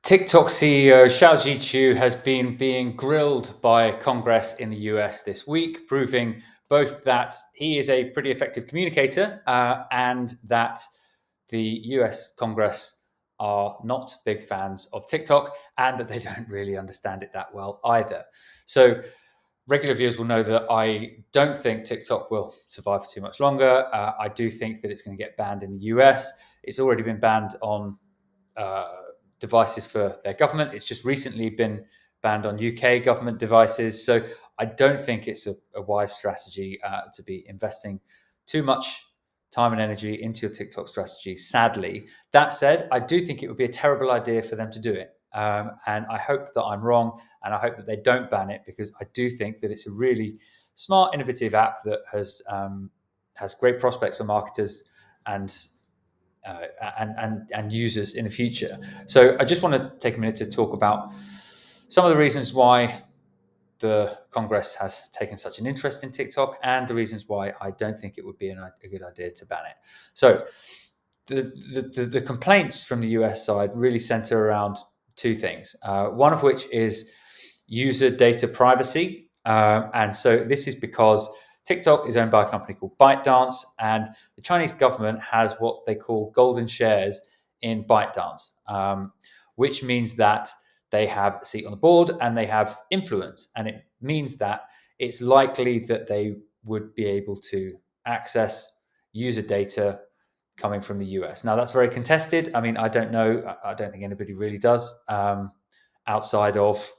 TikTok CEO Shao Jichu has been being grilled by Congress in the US this week, proving both that he is a pretty effective communicator and that the US Congress are not big fans of TikTok and that they don't really understand it that well either. So, regular viewers will know that I don't think TikTok will survive for too much longer. I do think that it's going to get banned in the US. It's already been banned on devices for their government. It's just recently been banned on UK government devices. So I don't think it's a wise strategy to be investing too much time and energy into your TikTok strategy, sadly. That said, I do think it would be a terrible idea for them to do it. And I hope that I'm wrong, and I hope that they don't ban it, because I do think that it's a really smart, innovative app that has great prospects for marketers and users in the future. So I just want to take a minute to talk about some of the reasons why the Congress has taken such an interest in TikTok and the reasons why I don't think it would be a good idea to ban it. So the complaints from the US side really center around two things, one of which is user data privacy. And so this is because TikTok is owned by a company called ByteDance, and the Chinese government has what they call golden shares in ByteDance, which means that they have a seat on the board and they have influence. And it means that it's likely that they would be able to access user data coming from the US. Now, that's very contested. I mean, I don't know. I don't think anybody really does outside of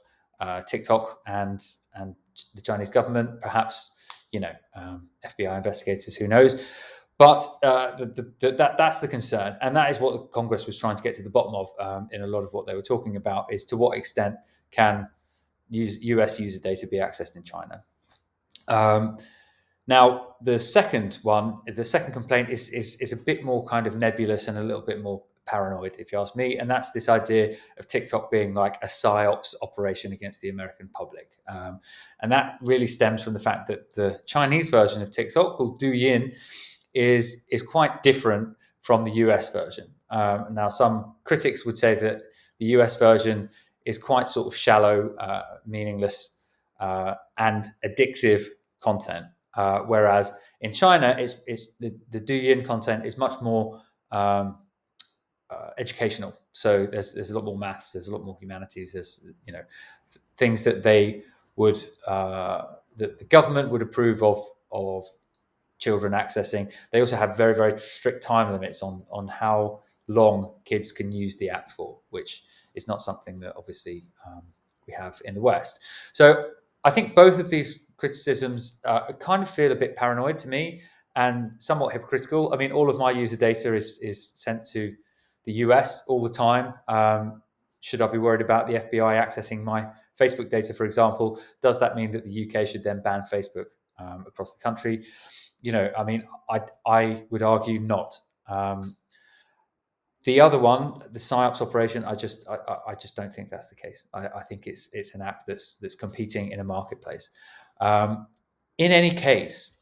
TikTok and the Chinese government, perhaps, FBI investigators, who knows. But that's the concern, and that is what Congress was trying to get to the bottom of in a lot of what they were talking about, is to what extent can US user data be accessed in China. Now, the second complaint is a bit more kind of nebulous and a little bit more paranoid, if you ask me, and that's this idea of TikTok being like a psyops operation against the American public, and that really stems from the fact that the Chinese version of TikTok, called Douyin, is quite different from the US version. Now, some critics would say that the US version is quite sort of shallow, meaningless, and addictive content, whereas in China, it's the Douyin content is much more educational. So there's a lot more maths, there's a lot more humanities, there's things that they would that the government would approve of children accessing. They also have very, very strict time limits on how long kids can use the app for, which is not something that obviously we have in the West. So I think both of these criticisms kind of feel a bit paranoid to me and somewhat hypocritical. I mean, all of my user data is sent to the US all the time. Should I be worried about the FBI accessing my Facebook data, for example? Does that mean that the UK should then ban Facebook across the country? I mean, I would argue not. The other one, the PSYOPs operation, I just don't think that's the case. I think it's an app that's competing in a marketplace. In any case,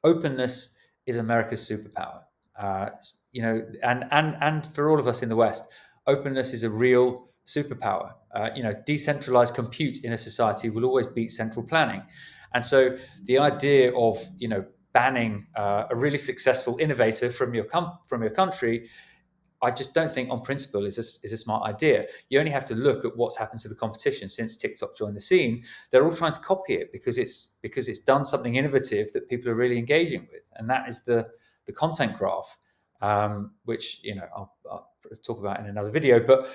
openness is America's superpower. And for all of us in the West, openness is a real superpower. Decentralized compute in a society will always beat central planning. And so the idea of banning a really successful innovator from your country, I just don't think on principle is a smart idea. You only have to look at what's happened to the competition since TikTok joined the scene. They're all trying to copy it because it's done something innovative that people are really engaging with, and that is the content graph, which I'll talk about in another video. But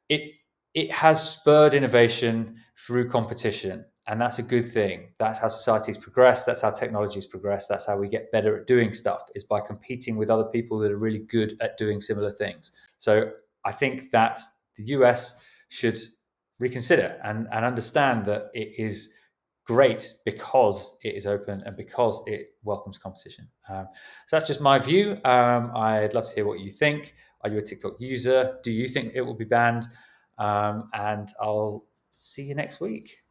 it has spurred innovation through competition. And that's a good thing. That's how societies progress. That's how technologies progress. That's how we get better at doing stuff, is by competing with other people that are really good at doing similar things. So I think that the US should reconsider and understand that it is great because it is open and because it welcomes competition. So that's just my view. I'd love to hear what you think. Are you a TikTok user? Do you think it will be banned? And I'll see you next week.